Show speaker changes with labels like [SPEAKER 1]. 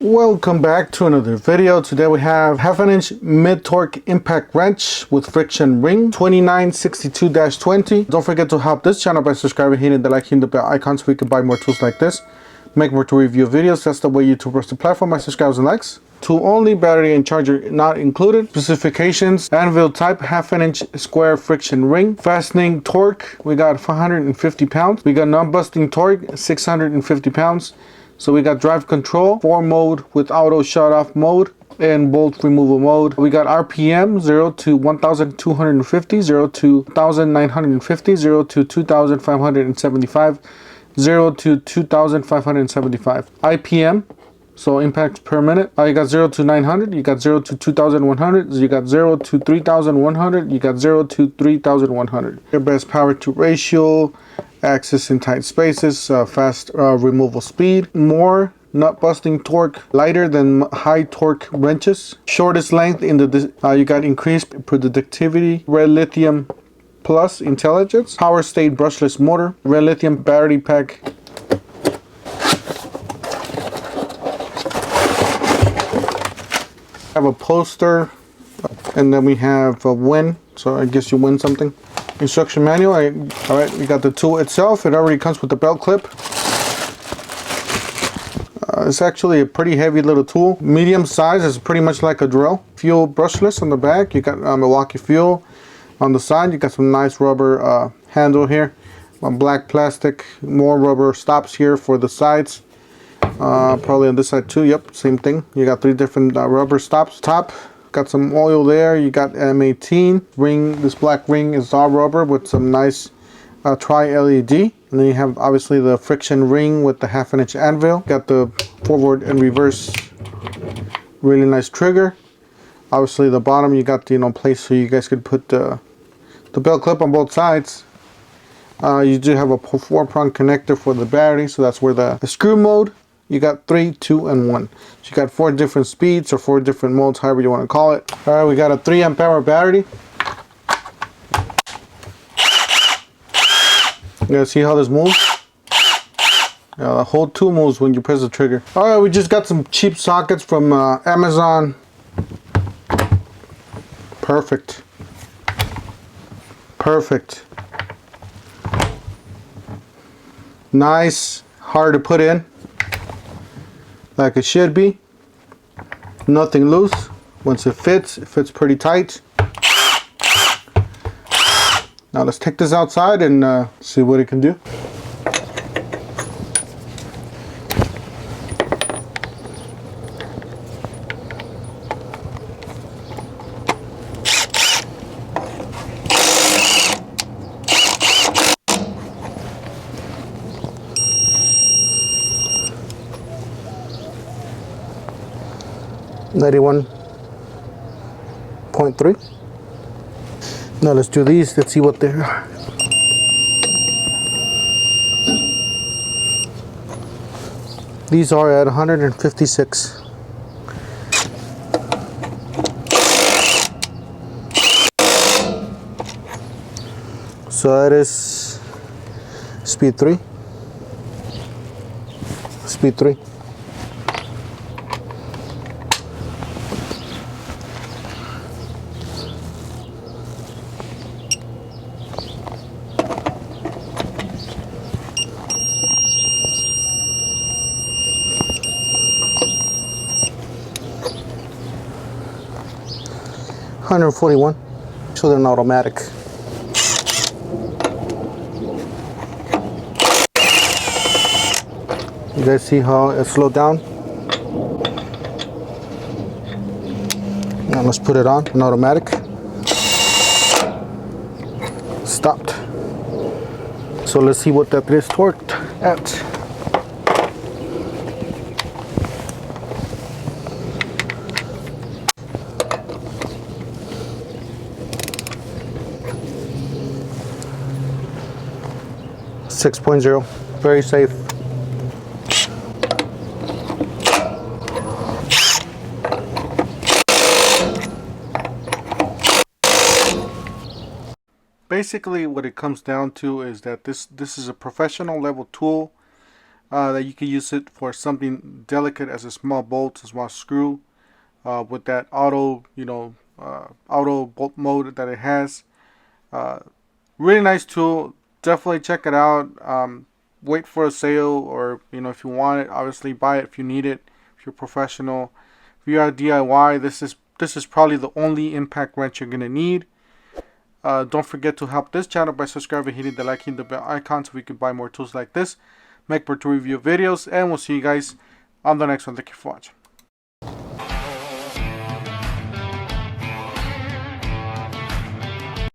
[SPEAKER 1] Welcome back to another video. Today we have 1/2 inch mid-torque impact wrench with friction ring 2962-20. Don't forget to help this channel by subscribing, hitting the like, hitting the bell icon so we can buy more tools like this. Make more to review videos. That's the way YouTube works the platform. My subscribers and likes. Tool only, battery and charger not included. Specifications: anvil type, 1/2 inch square friction ring. Fastening torque, we got 450 pounds. We got non-busting torque, 650 pounds. So we got drive control, 4 mode with auto shut off mode and bolt removal mode. We got RPM 0 to 1250, 0 to 1950, 0 to 2575, 0 to 2575. IPM, so impacts per minute. You got 0 to 900, you got 0 to 2100, you got 0 to 3100, you got 0 to 3100. Your best power to ratio, access in tight spaces, fast removal speed, more nut busting torque, lighter than high torque wrenches, shortest length in the you got increased predictivity, red lithium plus intelligence, power state brushless motor, red lithium battery pack. Have a poster, and then we have a win, so I guess you win something. Instruction manual. All right, we got the tool itself. It already comes with the belt clip. It's actually a pretty heavy little tool. Medium size, is pretty much like a drill. Fuel brushless on the back. You got Milwaukee fuel. On the side, you got some nice rubber handle here. Black plastic, more rubber stops here for the sides. Probably on this side too. Yep, same thing. You got 3 different rubber stops. Top. Got some oil there. You got M18 ring. This black ring is all rubber with some nice tri-LED. And then you have obviously the friction ring with the 1/2 inch anvil. Got the forward and reverse, really nice trigger. Obviously the bottom you got the place so you guys could put the belt clip on both sides. You do have a 4-prong connector for the battery, so that's where the screw mode. You got 3, 2, and 1. So you got 4 different speeds or 4 different modes, however you want to call it. All right, we got a 3 amp hour battery. You guys see how this moves? Yeah, the whole tool moves when you press the trigger. All right, we just got some cheap sockets from Amazon. Perfect. Perfect. Nice, hard to put in. Like it should be. Nothing loose. Once it fits pretty tight. Now let's take this outside and see what it can do. .3. Now let's do these. Let's see what they are. These are at 156. So that is speed 3. Speed 3. $141. So they're an automatic. You guys see how it slowed down? Now let's put it on, an automatic. Stopped. So let's see what that is torqued at. .0, very safe. Basically what it comes down to is that this is a professional level tool. that you can use it for something delicate as a small bolt, a small screw, with that auto, auto bolt mode that it has. Really nice tool. Definitely check it out. Wait for a sale, or if you want it, obviously buy it if you need it. If you're professional, if you are DIY, this is probably the only impact wrench you're gonna need. Don't forget to help this channel by subscribing, hitting the like, hitting the bell icon, so we can buy more tools like this, make more tool review videos, and we'll see you guys on the next one. Thank you for watching.